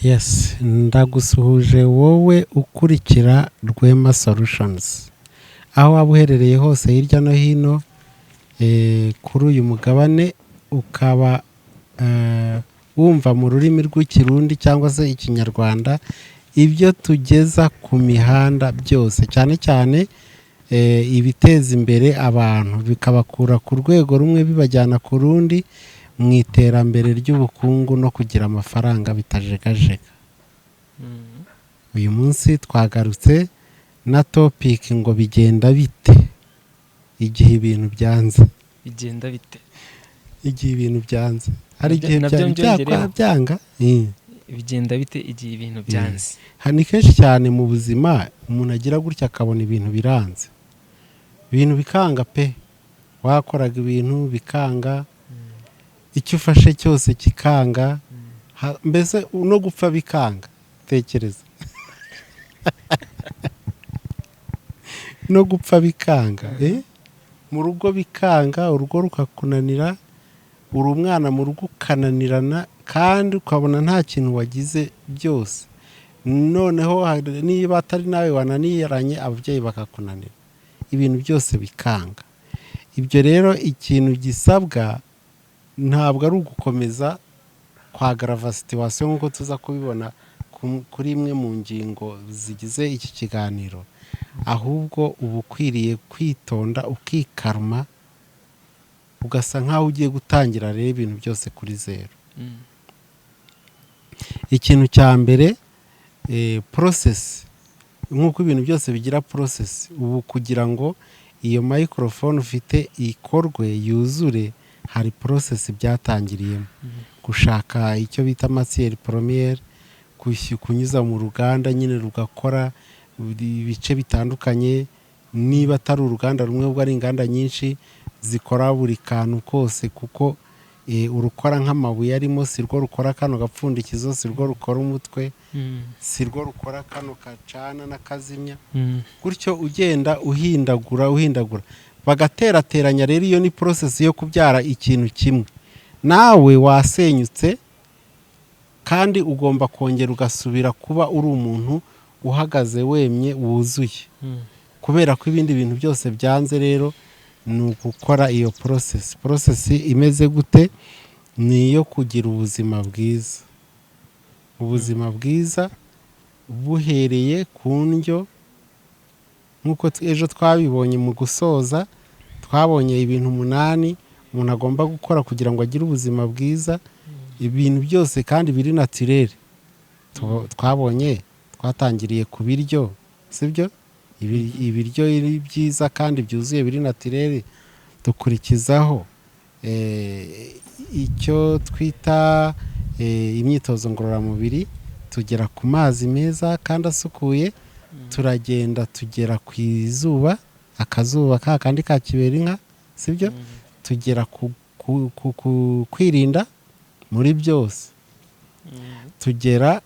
Yes, ndagusuhuje wowe ukurikira Rwema Solutions. Aho waba uherereye hose hirya no hino kuri uyu mugabane ukaba wumva mu rurimi rw'ikirundi cyangwa se ikinyarwanda ibyo tugeza ku mihanda byose, cyane cyane ibiteza imbere abantu bikabakura ku rwego rumwe bibajyana ku rundi mu iterambere ry'ubukungu no kugira amafaranga bitajegajega. Uyu munsi twagarutse na topic ngo bigenda bite igihe ibintu byanze. Bigenda bite igihe ibintu byanze? Hari igihe byanga bigenda bite igihe ibintu byanze? Hani kenshi cyane mu buzima umuntu agira gutya akabona ibintu biranze, ibintu bikanga pe, wakoraga ibintu bikanga, icyo ufashe cyose kikanga, mbese no gupfa bikanga. Tekereza no gupfa bikanga, mu rugo bikanga, urugo rukakunanira, uri umwana mu rugo ukananirana kandi ukabona nta kintu wagize byose. Noneho niba atari nawe wananiranye ababyeyi bakakunanira, ibintu byose bikanga. Ibyo rero ikintu gisabwa ntabwo ari ugukomeza kwagarava situation nk'uko tuza kubibona kuri imwe mu ngingo zigize iki kiganiro, ahubwo uba ukwiriye kwitonda ukikaruma ugasa nkaho ugiye gutangira rero ibintu byose kuri zero. Ikintu cya mbere process, nk'uko ibintu byose bigira process, ubu kugira ngo iyo microphone ufite ikorwe yuzure hari process byatangiriyemo. Gushaka icyo bita matière première, kunyuza mu ruganda nyine rugakora ibice bitandukanye, niba atari uruganda rumwe ubwo ari inganda nyinshi zikora buri kantu kose, kuko urukora nk'amabuye arimo si rwo rukora kano gapfundikizo, si rwo rukora umutwe, si rwo rukora kano kacana n'akazimya. Gutyo ugenda uhindagura bagaterateranya. Rero iyo ni process yo kubyara ikintu kimwe. Nawe wasenyutse kandi ugomba kongera ugasubira kuba uri umuntu uhagaze wemye wuzuye, kubera ko ibindi bintu byose byanze. Rero ni ugukora iyo process imeze gute? Ni iyo kugira ubuzima bwiza. Ubuzima bwiza buhereye ku ndyo, nk'uko ejo twabibonye mu gusoza, twabonye ibintu 8 umuntu agomba gukora kugira ngo agire ubuzima bwiza. Ibintu byose kandi biri naturel. Twabonye twatangiriye ku biryo, sibyo? Ibiryo byiza kandi byuzuye biri naturel. Dukurikizaho icyo twita imyitozo ngororamubiri, tugera ku mazi meza kandi asukuye, turagenda tugera ku izuba, akazuba kandi ka kibera inka, sibyo? Tugera ku kwirinda muri byose, tugera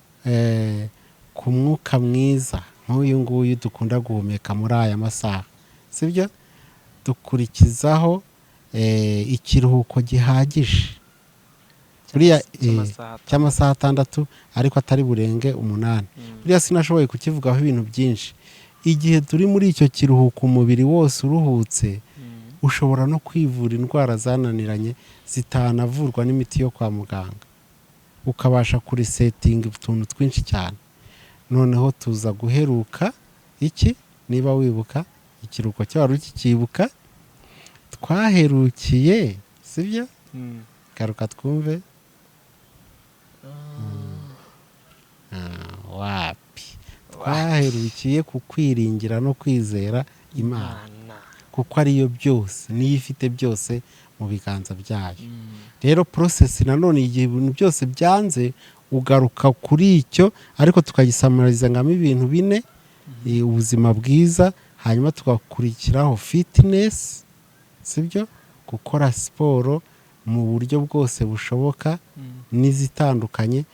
ku mwuka mwiza nk'uyu nguyu dukunda guhumeka muri aya masaha, sibyo? Dukurikizaho ikiruhuko gihagije buriya cy'amasaha 6 ariko atari burenge 8. Buriya sinashoboye kukivugaho ibintu byinshi. Igihe turi muri icyo kiruhuko umubiri wose uruhutse, ushobora no kwivura indwara zananiranye zitanavurwa n'imiti yo kwa muganga, ukabasha kurisetinga utuntu twinshi cyane. Noneho tuza guheruka iki, niba wibuka ikiruhuko cy'wari ukikibuka, twaherukiye, sibyo? Garuka twumve. Wapi twaherukiye ku kwiringira no kwizera Imana, kuko ariyo byose, niyo ifite byose mu biganza byayo. Rero process nanone igihe ibintu byose byanze ugaruka kuri icyo, ariko tukagisamariza ngamo ibintu 4: ubuzima bwiza, hanyuma tugakurikiraho fitness, sibyo? Gukora siporo mu buryo bwose bushoboka n'izitandukanye,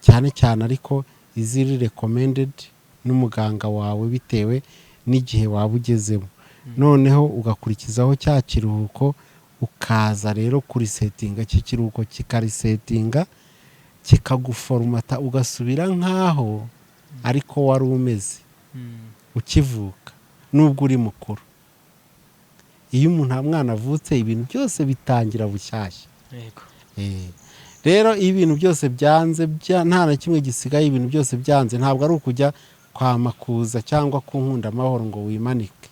cyane cyane ariko iziri recommended n'umuganga wawe bitewe n'igihe waba ugezemo. Noneho ugakurikizaho cya kiruhuko, ukaza rero kuri settinga, iki kiruhuko kikarisetinga kikaguforumata ugasubira nk'aho ariko wari umeze ukivuka nubwo uri mukuru. Iyo mwana avutse ibintu byose bitangira bushyashya. Rero iyo ibintu byose byanze nta na kimwe gisigaye, ibintu byose byanze, ntabwo ari ukujya kwa makuza cyangwa ku nkunda amahoro ngo wimanike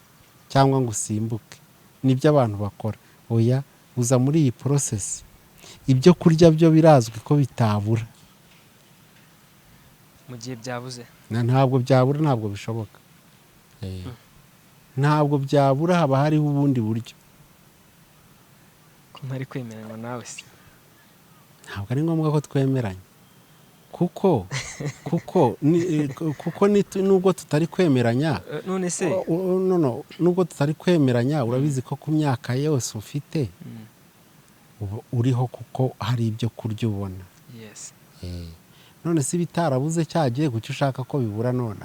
cyangwa ngo usimbuke. Nibyo abantu bakora. Oya, uza muri iyi process. Ibyo kurya byo birazwi ko bitabura mu gihe byabuze. Ntabwo byabura, ntabwo bishoboka. Ntabwo byabura, haba hariho ubundi buryo. Ko ntari kwemeranywa nawe se. Ntabwo ari ngombwa ko twemeranya, kuko nubwo tutari kwemeranya, none se nubwo tutari kwemeranya, urabizi ko ku myaka yose ufite uriho, kuko hari ibyo kurya ubona. None se bitarabuze cyagiye kuki ushaka ko bibura none?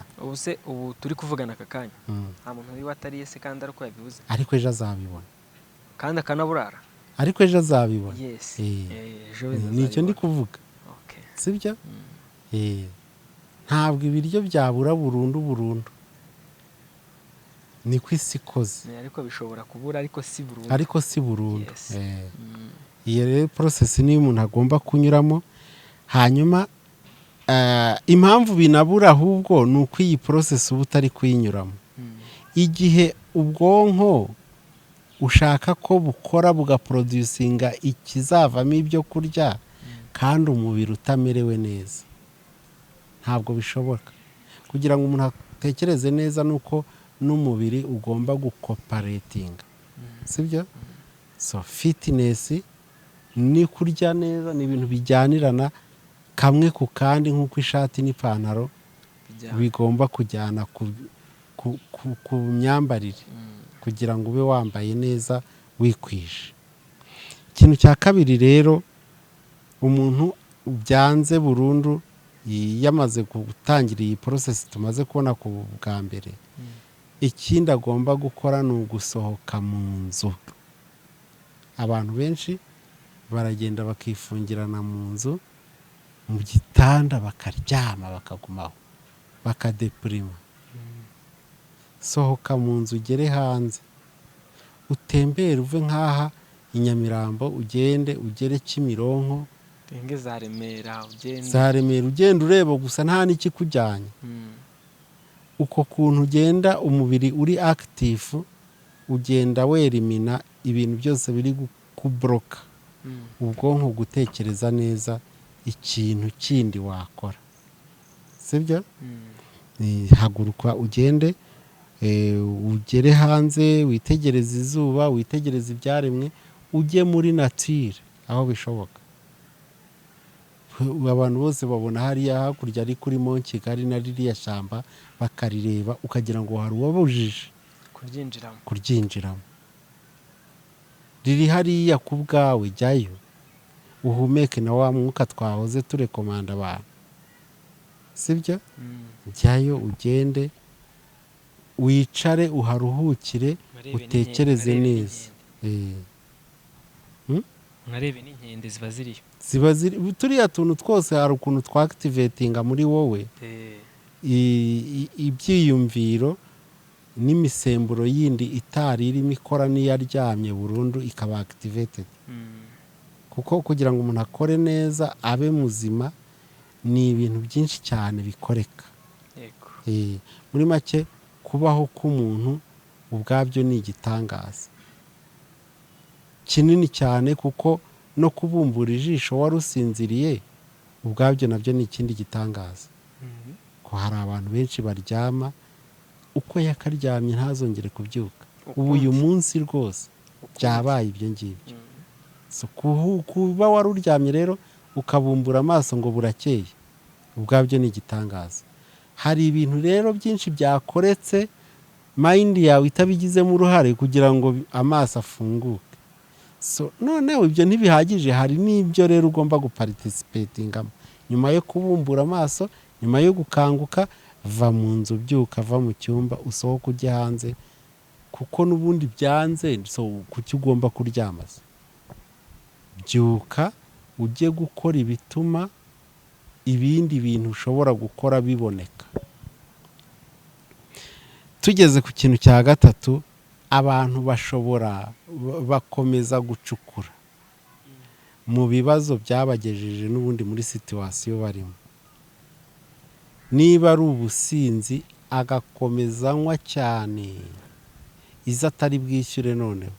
Ubu turi kuvugana aka kanya nta muntu uri watariye se kandi ari uko yabibuze. Ariko ejo azabibona kandi akanaburara. Ariko ejo azabibona. Nicyo ndi kuvuga. Sibyo? Ntabwo ibiryo byabura burundu. Niko isi ikoze. Ariko bishobora kubura, ariko si burundu. Iyi rero process niyo umuntu agomba kunyuramo. Hanyuma impamvu binabura ahubwo ni uko iyi process uba utari kuyinyuramo. Igihe ubwonko ushaka ko bukora bugaproducinga ikizavamo ibyo kurya kandi umubiri utamerewe neza, ntabwo bishoboka. Kugira ngo umuntu atekereze neza nuko n'umubiri ugomba gukoparatinga. Sibyo? So fitness ni kurya neza, ni ibintu bijyanirana kamwe ku kandi, nk'uko ishati n'ipantaro bigomba kujyana ku myambarire kugira ngo ube wambaye neza wikwije. Ikintu cya kabiri rero, umuntu byanze burundu yamaze gutangira iyi process tumaze kubona ku bwa mbere, ikindi agomba gukora ni ugusohoka mu nzu. Abantu benshi baragenda bakifungirana mu nzu, mu gitanda bakaryama bakagumaho, bakadepurima. Sohoka mu nzu, ugere hanze, utembere, uve nk'aha i Nyamirambo ugere Kimironko, za Remera ugenda ureba gusa nta n'ikikujyanye. Uko kuntu ugenda umubiri uri active, ugenda werimina ibintu byose biri kubroka ubwonko gutekereza neza ikintu kindi wakora. Sibyo? Haguruka ugende, ugere hanze, witegereze izuba, witegereze ibyaremwe, ujye muri nature aho bishoboka. Abantu bose babona hariya hakurya ari kuri Kigali na ririya shamba bakarireba, ukagira ngo hari uwabujije kuryinjiramo. Riri hariya ku bwawe, jyayo uhumeke na wa mwuka twahoze turekomanda abantu. Sibyo? Jyayo ugende, wicare, uharuhukire, utekereze neza. Unarebe n'inkende ziba ziriyo. Turiya tuntu twose hari ukuntu twactivatinga muri wowe ibyiyumviro n'imisemburo yindi itari irimo ikora n'iyaryamye burundu ikaba activated. Kuko kugira ngo umuntu akore neza abe muzima ni ibintu byinshi cyane bikoreka. Muri make kubaho k'umuntu ubwabyo ni igitangaza kinini cyane, kuko no kubumbura ijisho wari usinziriye ubwabyo nabyo ni ikindi gitangaza. Ko hari abantu benshi baryama uko yakaryamye ntazongere kubyuka. Ubu uyu munsi rwose byabaye ibyo ngibyo. Kuba wari uryamye rero ukabumbura amaso ngo burakeye, ubwabyo ni igitangaza. Hari ibintu rero byinshi byakoretse mind yawe itabigizemo uruhare kugira ngo amaso afunguke. Noneho ibyo ntibihagije, hari n'ibyo rero ugomba guparticipatingamo. Nyuma yo kubumbura amaso, nyuma yo gukanguka, va mu nzu, byuka, va mu cyumba, usohoke ujye hanze, kuko n'ubundi byanze. Kuki ugomba kuryama? Byuka ujye gukora ibituma ibindi bintu ushobora gukora biboneka. Tugeze ku kintu cya gatatu, abantu bakomeza gucukura mu bibazo byabagejeje n'ubundi muri situwasiyo barimo. Niba ari ubusinzi agakomeza anywa cyane izo atari bwishyure, noneho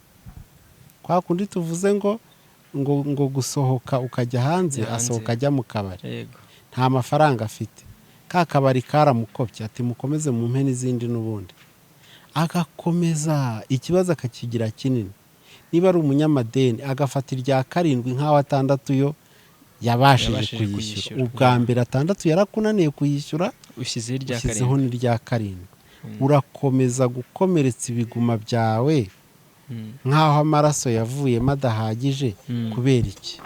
kwa kundi tuvuze ngo gusohoka ukajya hanze, asohoka ajya mu kabari, nta mafaranga afite, ka kabari karamukopye ati mukomeze mu mpe n'izindi, n'ubundi agakomeza ikibazo akakigira kinini. Niba ari umunyamadeni agafata irya 7 nk'aho 6 yo yabashije kuyishyura. Ubwa mbere 6 yarakunaniye kuyishyura, ushyizeho n'irya 7. Urakomeza gukomeretsa ibiguma byawe nk'aho amaraso yavuyemo adahagije. Kubera iki?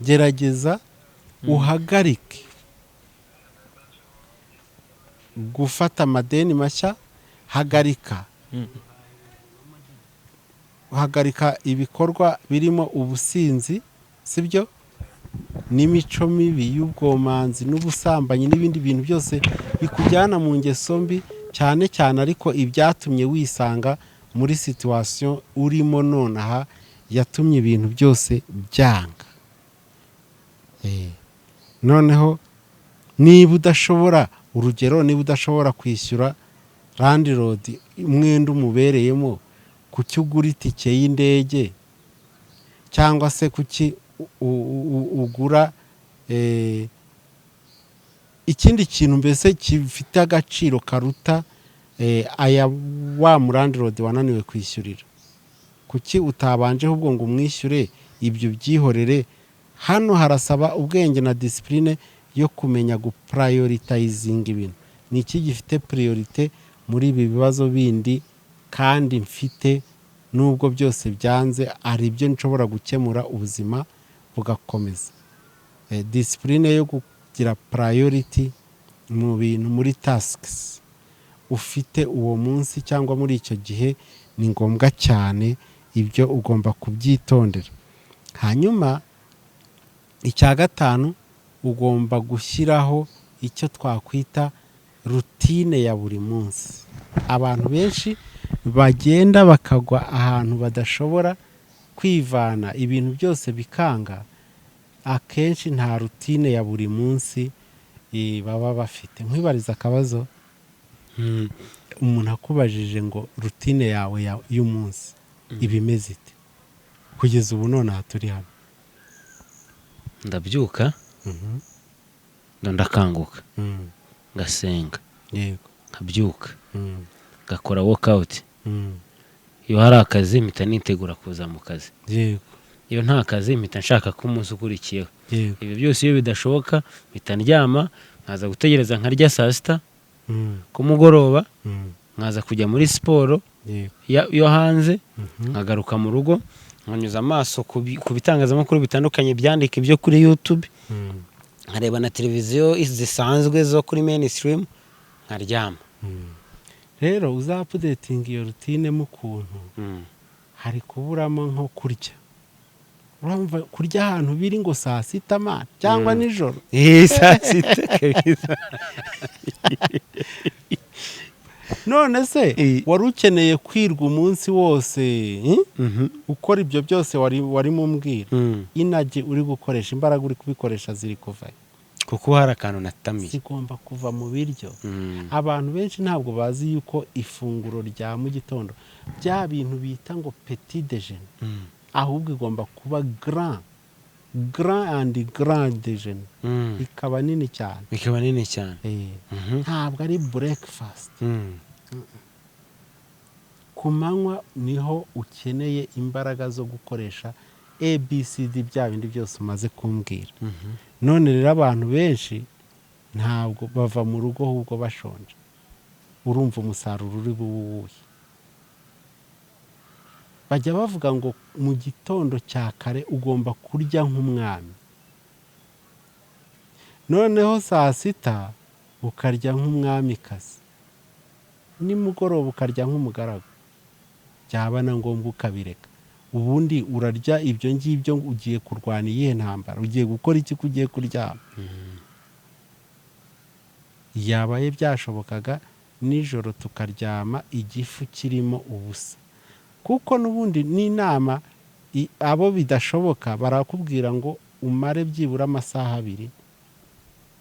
Gerageza uhagarike gufata amadeni mashya, hagarika ibikorwa birimo ubusinzi, sibyo, n'imico mibi y'ubwomanzi n'ubusambanyi n'ibindi bintu byose bikujyana mu ngeso mbi, cyane cyane ariko ibyatumye wisanga muri situwasiyo urimo nonaha, yatumye ibintu byose byanga. Noneho niba udashobora, urugero, niba udashobora kwishyura landlord umwenda umubereyemo, kuki ugura itike y'indege, cyangwa se kuki ugura ikindi kintu mbese gifite agaciro karuta aya wa landlord wananiwe kwishyurira? Kuki utabanje ahubwo ngo umwishyure ibyo byihorere? Hano harasaba ubwenge na discipline yo kumenya guprioritizinga ibintu. Ni iki gifite priorite muri ibi bibazo bindi, kandi mfite nubwo byose byanze ari ibyo nshobora gukemura, ubuzima bugakomeza. Discipline yo kugira priority mu bintu, muri tasks ufite uwo munsi cyangwa muri icyo gihe, ni ngombwa cyane. Ibyo ugomba kubyitondera. Hanyuma icya 5, ugomba gushyiraho icyo twakwita rutine ya buri munsi. Abantu benshi bagenda bakagwa ahantu badashobora kwivana, ibintu byose bikanga, akenshi nta rutine ya buri munsi baba bafite. Nkwibariza akabazo, umuntu akubajije ngo rutine yawe y'umunsi ibimeze ite? Kugeza ubu none aha turi hano, ndabyuka, ndakanguka, ngasenga, nkabyuka, ngakora workout. Iyo hari akazi mpita nitegura kuza mu kazi. Iyo nta kazi mpita nshaka ko umunsi ukurikiyeho. Ibi byose iyo bidashoboka mpita ndyama, nkaza gutegereza nkarya saa sita, ku mugoroba nkaza kujya muri siporo yo hanze, nkagaruka mu rugo, nkanyuza amaso ku bitangazamakuru bitandukanye byandika ibyo kuri YouTube, nkareba na televiziyo zisanzwe zo kuri mainstream, nkaryama. Rero uzapudetinga iyo rutine mu kuntu hari kuburamo nko kurya. Urumva kurya ahantu biri ngo saa sita man cyangwa nijoro. Saa sita kabisa. None se wari ukeneye kwirwa umunsi wose ukora ibyo byose wari mumbwira, inage uri gukoresha, imbaraga uri kubikoresha ziri kuva kuko hari akantu natamiye, zigomba kuva mu biryo. Abantu benshi ntabwo bazi yuko ifunguro rya mu gitondo bya bintu bita ngo petit déjeuner, ahubwo igomba kuba grand déjeuner, ikaba nini cyane. Ntabwo ari breakfast. Ku manywa niho ukeneye imbaraga zo gukoresha ABCD, bya bindi byose umaze kumbwira. None rero abantu benshi ntabwo bava mu rugo ahubwo bashonje. Urumva umusaruro uri buwuhe? Bajya bavuga ngo mu gitondo cya kare ugomba kurya nk'umwami, noneho saa sita ukarya nk'umwamikazi, nimugoroba ukarya nk'umugaragu, byaba na ngombwa ukabireka ubundi urarya ibyo ngibyo ugiye kurwana iyihe ntambara, ugiye gukora iki ko ugiye kuryama. Yabaye byashobokaga nijoro tukaryama igifu kirimo ubusa, kuko n'ubundi n'inama abo bidashoboka barakubwira ngo umare byibura amasaha 2,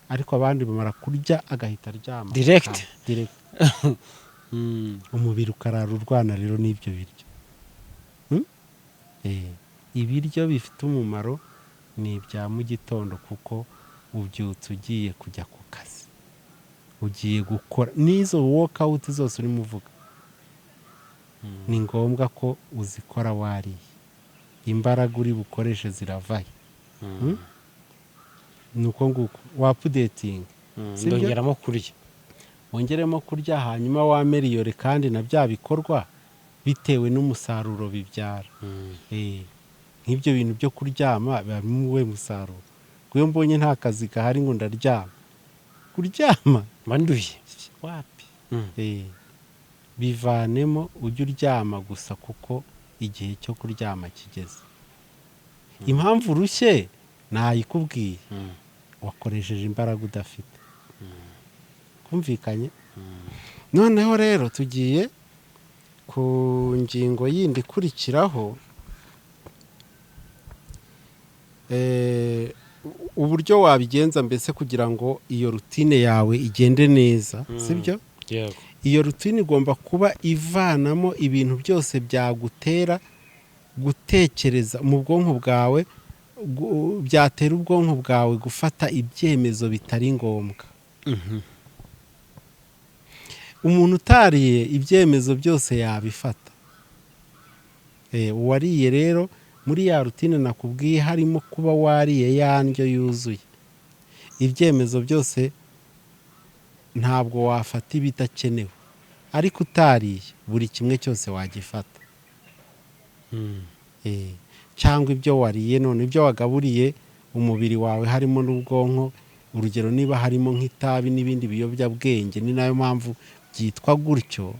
ariko abandi bamara kurya agahita aryama direct. Umubiri ukarara urwana rero n'ibyo biryo. Ibiryo bifite umumaro ni ibya mu gitondo, kuko ubyutse ugiye kujya ku kazi, ugiye gukora n'izo workout zose urimo uvuga, ni ngombwa ko uzikora wariye. Imbaraga uri bukoreshe ziravaye. Nuko nguko wapudeting, ndongeramo kurya, wongeremo kurya, hanyuma wameriyore kandi na bya bikorwa bitewe n'umusaruro bibyara. Nk'ibyo bintu byo kuryama barimo we musaruro. Kuyo mbonye nta kazi gahari ngo ndaryama, kuryama manduye wapi. Bivanemo ujye uryama gusa, kuko igihe cyo kuryama kigeze. Impamvu urushye nayikubwiye, wakoresheje imbaraga udafite. Kumvikanye? Noneho rero tugiye ku ngingo yindi ikurikiraho, uburyo wabigenza mbese kugira ngo iyo rutine yawe igende neza, sibyo? Iyo rutine igomba kuba ivanamo ibintu byose byagutera gutekereza mu bwonko bwawe, byatera ubwonko bwawe gufata ibyemezo bitari ngombwa. Umuntu utariye ibyemezo byose yabifata. Uwariye rero muri ya rutine nakubwiye harimo kuba wariye ya ndyo yuzuye, ibyemezo byose ntabwo wafata ibidakenewe, ariko utariye buri kimwe cyose wagifata. Cyangwa ibyo wariye, none ibyo wagaburiye umubiri wawe harimo n'ubwonko, urugero niba harimo nk'itabi n'ibindi biyobyabwenge, ni nayo mpamvu byitwa gutyo,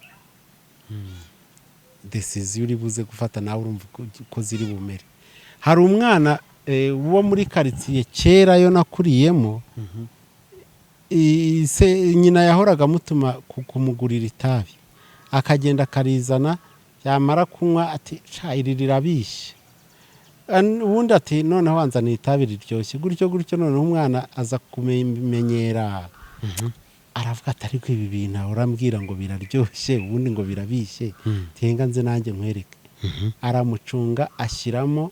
decision uri buze gufata nawe urumva ko ziri bumere. Hari umwana wo muri karitsiye kera yo nakuriyemo, nyina yahoraga amutuma kumugurira itabi, akagenda akarizana, yamara kunywa ati iri rirabishye, ubundi ati noneho wanzaniye itabi riryoshye, gutyo gutyo. noneho umwana aza kumenyera, aravuga ati ariko ibi bintu urambwira ngo biraryoshye, ubundi ngo birabishye, tenga nze nanjye nkwereke. Aramucunga, ashyiramo,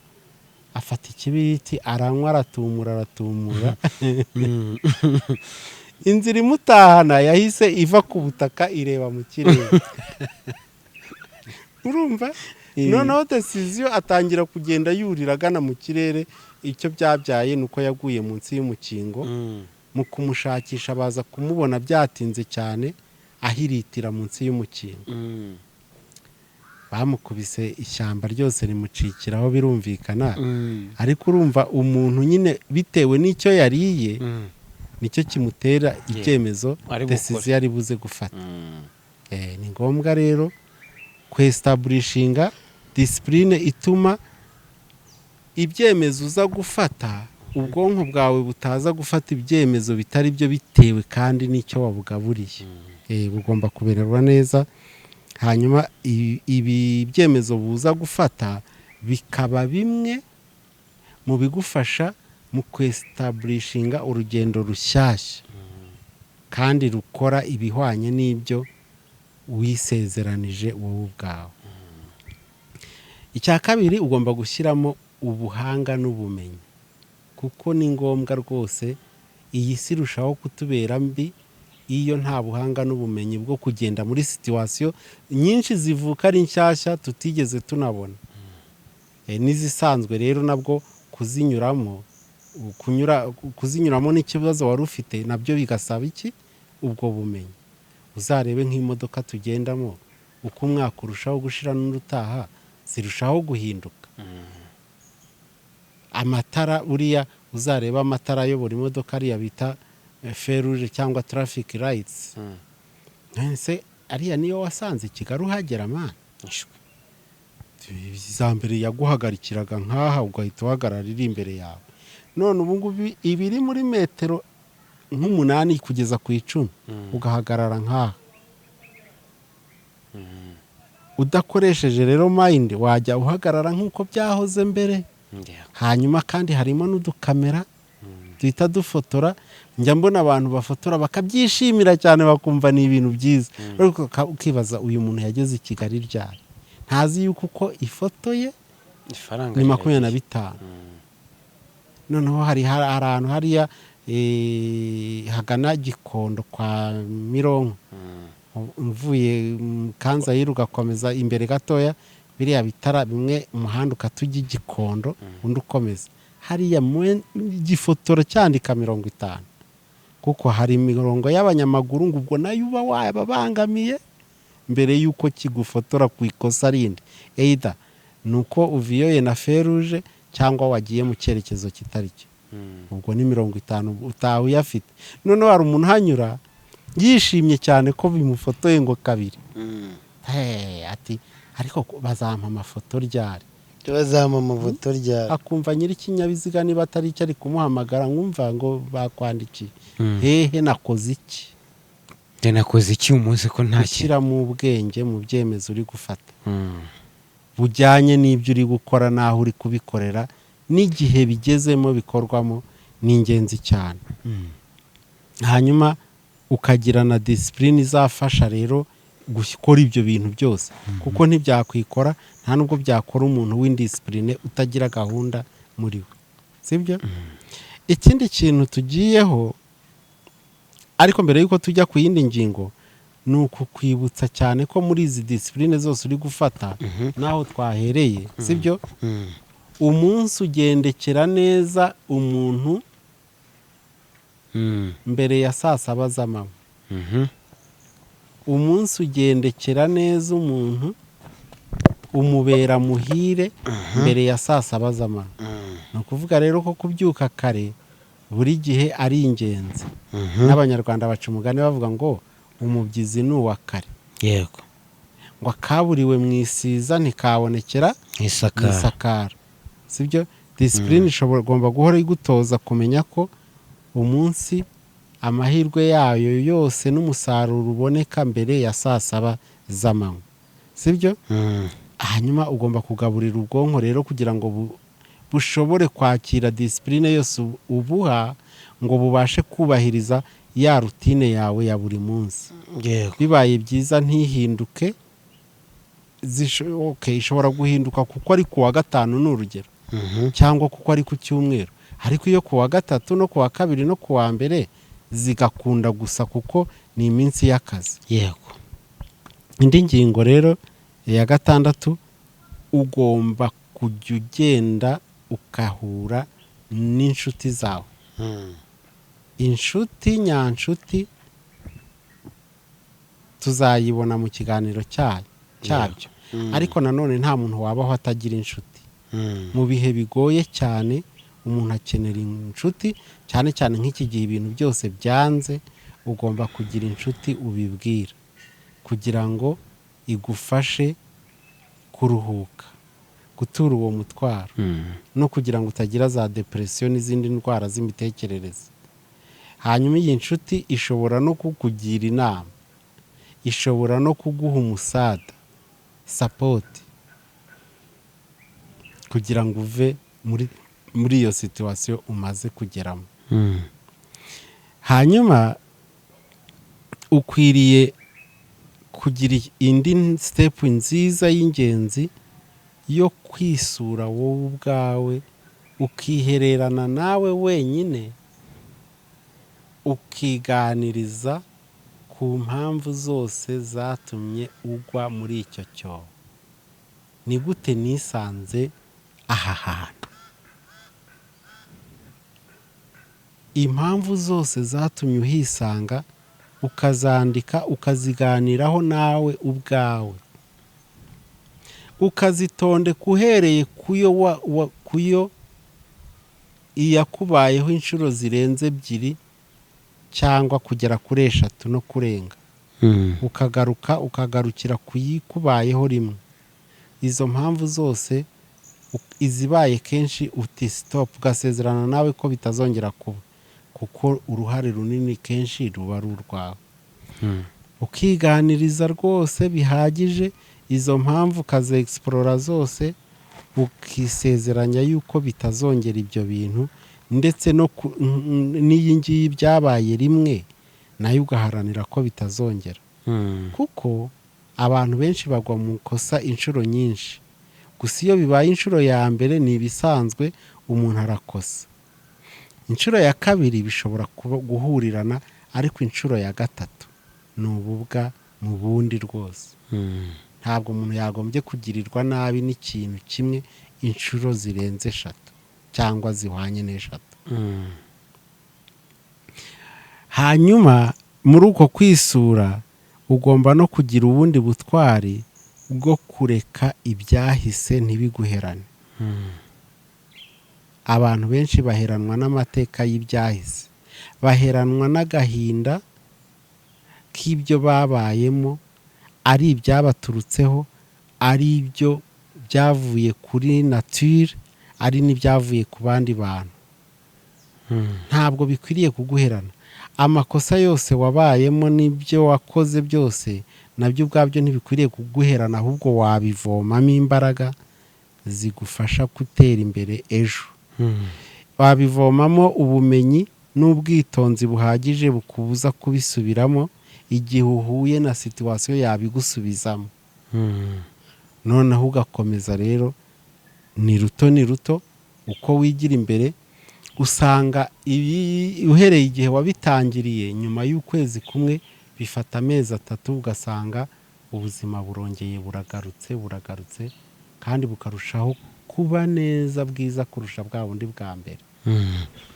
afata ikibiriti, aranywa, aratumura. Inzira imutahana yahise iva ku butaka ireba mu kirere. Urumva? Noneho decision atangira kugenda yurira agana mu kirere. Icyo byabyaye nuko yaguye munsi y'umukingo. Mu kumushakisha baza kumubona byatinze cyane, ahiritira munsi y'umukingo. Bamukubise ishyamba ryose rimucikiraho, birumvikana. Ariko urumva umuntu nyine bitewe n'icyo yariye, nicyo kimutera ibyemezo decision ari buze gufata. Ni ngombwa rero kwestablishinga discipline ituma ibyemezo uza gufata, ubwonko bwawe butaza gufata ibyemezo bitari byo bitewe kandi n'icyo wabugaburiye. Bugomba kubererwa neza, hanyuma ibi byemezo buza gufata bikaba bimwe mu bigufasha mu kwestablishinga urugendo rushyashya, kandi rukora ibihwanye n'ibyo wisezeranije wowe ubwawe. Icya kabiri, ugomba gushyiramo ubuhanga n'ubumenyi, kuko ni ngombwa rwose. Iyi si irushaho kutubera mbi iyo nta buhanga n'ubumenyi bwo kugenda muri situation nyinshi zivuka ari nshyashya tutigeze tunabona. N'izisanzwe rero nabwo kuzinyuramo n'ikibazo wari ufite, nabyo bigasaba iki? Ubwo bumenyi. Uzarebe nk'imodoka tugendamo, uko umwaka urushaho gushira n'urutaha zirushaho guhinduka. Amatara, uriya uzareba amatara ayobora imodoka ariya bita feruje cyangwa traffic lights. Nse ariya niyo wasanze Kigali uhagera man. za mbere yaguhagarikiraga nk'aha ugahita uhagarara iri imbere yawe. None ubu ngubu ibiri muri metero nk'umunani kugeza ku 10 ugahagarara nk'aha. Udakoresheje rero mind wajya uhagarara nk'uko byahoze mbere. Hanyuma kandi harimo n'udukamera duhita dufotora. Njya mbona abantu bafotora bakabyishimira cyane bakumva ni ibintu byiza. Ukibaza uyu muntu yageze i Kigali ryari? Ntazi yuko uko ifoto ye ni 25. Noneho hari ahantu hariya hagana Gikondo kwa Mironko. Mvuye Kanzayire ugakomeza imbere gatoya biriya bitara bimwe umuhanda ukatujya Gikondo undi ukomeza. Hariya gifotora cyandika 50. Kuko hari imirongo y'abanyamaguru ngo ubwo nayo uba wababangamiye mbere yuko kigufotora ku ikosa rindi. Either nuko uviyoye na feruje cyangwa wagiye mu cyerekezo kitari cyo. Ubwo ni 50 utawe yafite. None hari umuntu hanyura yishimye cyane ko bimufotoye ngo kabiri. Ati ariko bazampa amafoto ryari? Bazampa amafoto ryari? Akumva nyiri ikinyabiziga niba atari icyo ari kumuhamagara nkumva ngo bakwandikiye. Hehe nakoze iki? Nakoze iki umunsi ko nta shyira mu bwenge mu byemezo uri gufata. Bujyanye n'ibyo uri gukora naho uri kubikorera n'igihe bigezemo bikorwamo ni ingenzi cyane. Hanyuma ukagira na discipline izafasha rero gukora ibyo bintu byose. Kuko ntibyakwikora nta nubwo byakora umuntu w'indiscipline utagira gahunda muri we. Sibyo? Ikindi kintu tugiyeho ariko mbere yuko tujya ku yindi ngingo ni ukukwibutsa cyane ko muri izi discipline zose uri gufata naho twahereye. Sibyo? Umunsi ugendekera neza umuntu mbere ya 7 z'amanywa. Umunsi ugendekera neza umuntu umubera muhire mbere ya 7 z'amanywa. Ni ukuvuga rero ko kubyuka kare buri gihe ari ingenzi. N'abanyarwanda baca umugani bavuga ngo umubyizi ni uwa kare. Yego. Ngo akaburiwe mu isiza ntikabonekera isakara. Sibyo? Discipline igomba guhora igutoza kumenya ko umunsi amahirwe yayo yose n'umusaruro uboneka mbere ya 7 z'amanywa. Sibyo? Hanyuma ugomba kugaburira ubwonko rero kugira ngo bushobore kwakira discipline yose ubuha ngo bubashe kubahiriza ya rutine yawe ya buri munsi. Bibaye byiza ntihinduke. Ishobora guhinduka kuko ari ku wa gatanu n'urugero. Cyangwa kuko ari ku cyumweru. Ariko iyo ku wa gatatu no ku wa kabiri no ku wa mbere zigakunda gusa kuko ni iminsi y'akazi. Yego. Indi ngingo rero ya 6 ugomba kujya ugenda ukahura n'inshuti zawe. Inshuti nyanshuti tuzayibona mu kiganiro cyabyo. Ariko nanone nta muntu wabaho atagira inshuti. Mu bihe bigoye cyane umuntu akenera inshuti cyane cyane nk'iki gihe ibintu byose byanze. Ugomba kugira inshuti ubibwira kugira ngo igufashe kuruhuka, gutura uwo mutwaro no kugira ngo utagira za depression n'izindi ndwara z'imitekerereze. Hanyuma iyi nshuti ishobora no kukugira inama, ishobora no kuguha umusada, support, kugira ngo uve muri iyo situation umaze kugeramo. Hanyuma ukwiriye kugira indi step nziza y'ingenzi yo kwisura wowe ubwawe, ukihererana nawe wenyine, ukiganiriza ku mpamvu zose zatumye ugwa muri icyo cyobo. Ni gute nisanze aha hantu? Impamvu zose zatumye uhisanga ukazandika ukaziganiraho nawe ubwawe, ukazitondeka uhereye kuyo iyakubayeho inshuro zirenze 2 cyangwa kugera kuri 3 no kurenga. Ukagarukira kuyikubayeho rimwe. izo mpamvu zose izibaye kenshi uti stop, ugasezerana nawe ko bitazongera kuba, kuko uruhare runini kenshi ruba ari urwawe. Ukiganiriza rwose bihagije izo mpamvu, ukaze explora zose, ukisezeranya yuko bitazongera ibyo bintu, ndetse n'iyi ngiyi byabaye rimwe nayo ugaharanira ko bitazongera. Kuko abantu benshi bagwa mu kosa inshuro nyinshi, gusa iyo bibaye inshuro ya mbere ni ibisanzwe, umuntu arakosa. Inshuro ya kabiri bishobora guhurirana, ariko inshuro ya gatatu ni ububwa mu bundi rwose. Ntabwo umuntu yagombye kugirirwa nabi n'ikintu kimwe inshuro zirenze 3 cyangwa zihwanye n'3. Hanyuma muri uko kwisura ugomba no kugira ubundi butwari bwo kureka ibyahise ntibiguherane. Abantu benshi baheranwa n'amateka y'ibyahise, baheranwa n'agahinda k'ibyo babayemo, ari ibyabaturutseho, ari ibyo byavuye kuri nature, ari n'ibyavuye ku bandi bantu. Ntabwo bikwiriye kuguherana. Amakosa yose wabayemo n'ibyo wakoze byose nabyo ubwabyo ntibikwiriye kuguherana, ahubwo wabivomamo imbaraga zigufasha gutera imbere ejo. Wabivomamo ubumenyi n'ubwitonzi buhagije bukubuza kubisubiramo igihe uhuye na situwasiyo yabigusubizamo. Noneho ugakomeza rero, ni ruto uko wigira imbere, usanga uhereye igihe wabitangiriye nyuma y'ukwezi kumwe bifata amezi 3, ugasanga ubuzima burongeye buragarutse kandi bukarushaho kuba neza, bwiza kurusha bwa bundi bwa mbere.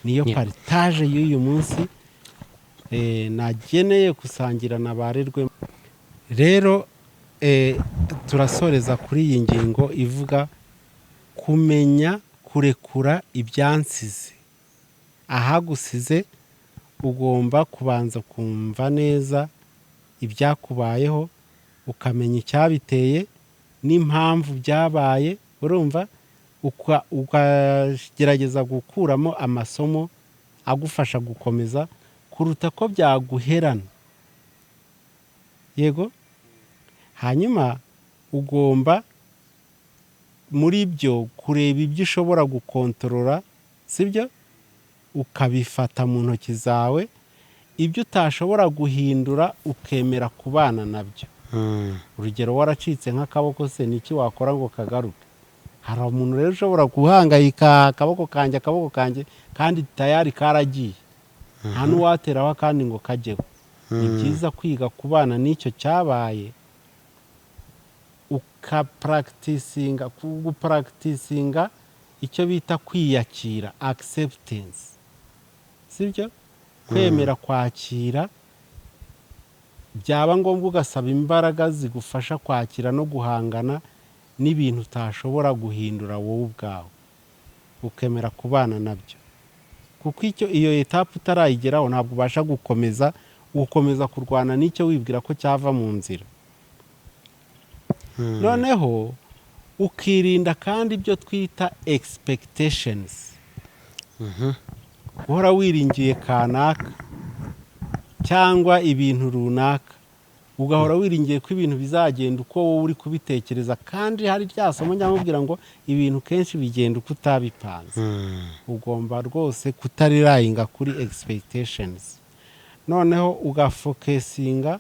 Niyo partage y'uyu munsi nageneye gusangira na barerwe. Rero turasoreza kuri iyi ngingo ivuga kumenya kurekura ibyansize. Ahagusize ugomba kubanza kumva neza ibyakubayeho, ukamenya icyabiteye n'impamvu byabaye, urumva, ukagerageza gukuramo amasomo agufasha gukomeza kuruta ko byaguherana. Yego. Hanyuma ugomba muri byo kureba ibyo ushobora gukontorora, sibyo, ukabifata mu ntoki zawe. Ibyo utashobora guhindura ukemera kubana nabyo. Urugero, waracitse nk'akaboko, se niki wakora ngo kagaruke? Hari umuntu rero ushobora guhangayika, akaboko kanjye kandi tayari karagiye, nta n'uwateraho kandi ngo kajyeho. Ni byiza kwiga kubana n'icyo cyabaye, gupracticinga icyo bita kwiyakira, acceptance, sibyo, kwemera kwakira. Byaba ngombwa ugasaba imbaraga zigufasha kwakira no guhangana n'ibintu utashobora guhindura wowe ubwawe, ukemera kubana nabyo. Kuko iyo etape utarayigeraho ntabwo ubasha gukomeza kurwana n'icyo wibwira ko cyava mu nzira. Noneho ukirinda kandi ibyo twita expectations. Uhora wiringiye kanaka cyangwa ibintu runaka, ugahora wiringiye ko ibintu bizagenda uko wowe uri kubitekereza, kandi hari rya somo nyamubwira ngo ibintu kenshi bigenda uko utabipanze. Ugomba rwose kutarirahinga kuri expectations. Noneho ugafokesinga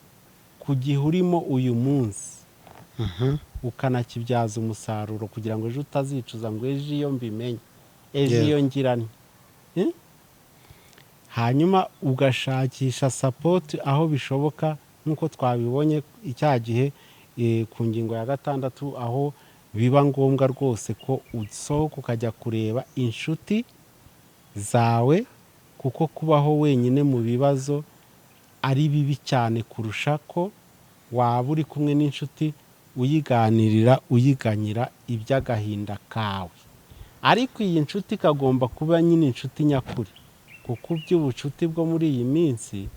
ku gihe urimo uyu munsi, ukanakibyaza umusaruro, kugira ngo ejo utazicuza ngo ejo iyo mbimenye, ejo iyo ngirane. Hanyuma ugashakisha support aho bishoboka, nk'uko twabibonye icya gihe ku ngingo ya 6, aho biba ngombwa rwose ko usohoka ukajya kureba inshuti zawe, kuko kubaho wenyine mu bibazo ari bibi cyane kurusha ko waba uri kumwe n'inshuti uyiganirira, uyiganyira iby'agahinda kawe. Ariko iyi nshuti kagomba kuba nyine inshuti nyakuri, kuko by'ubucuti bwo muri iyi minsi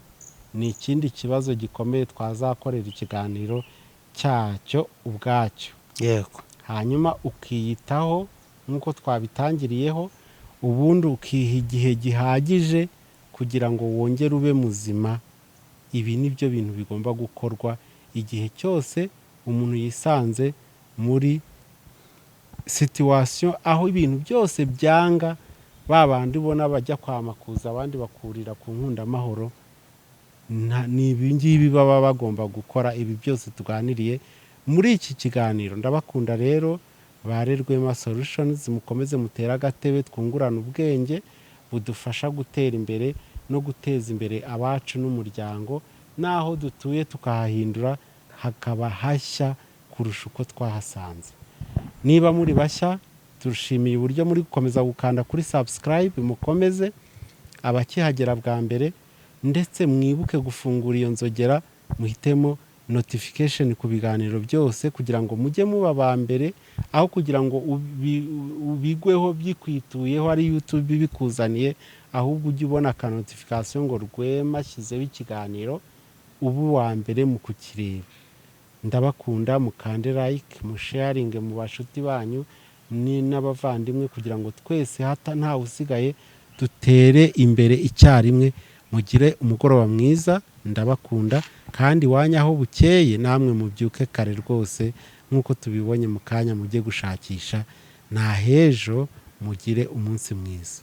ni ikindi kibazo gikomeye twazakorera ikiganiro cyacyo ubwacyo. Yego. hanyuma ukiyitaho nk'uko twabitangiriyeho, ubundi ukiha igihe gihagije kugira ngo wongere ube muzima. Ibi ni byo bintu bigomba gukorwa igihe cyose umuntu yisanze muri situwasiyo aho ibintu byose byanga, ba bandi ubona bajya kwamakuza abandi bakurira ku nkundamahoro. Ni ibi ngibi baba bagomba gukora. Ibi byose tuganiriye muri iki kiganiro. Ndabakunda rero bare Rwema Solutions, mukomeze mutere agatebe twungurana ubwenge budufasha gutera imbere no guteza imbere abacu n'umuryango, n'aho dutuye tukahahindura hakaba hashya kurusha uko twahasanze. Niba muri bashya, turushimiye uburyo muri gukomeza gukanda kuri subscribe, mukomeze abakihagera bwa mbere, ndetse mwibuke gufungura iyo nzogera, muhitemo notification ku biganiro byose kugira ngo mujye muba ba mbere, aho kugira ngo ubigweho byikwituyeho ari YouTube bikuzaniye, ahubwo ujye ubona aka notification ngo Rwema ashyizeho ikiganiro, ubu wa mbere mu kukireba. Ndabakunda, mukande like, musharinge mu bashuti banyu n'abavandimwe kugira ngo twese ntawe usigaye dutere imbere icyarimwe. Mugire umugoroba mwiza, ndabakunda, kandi wanyaho bukeye namwe mubyuke kare rwose nk'uko tubibonye mu kanya, mujye gushakisha. Nta hejo, mugire umunsi mwiza.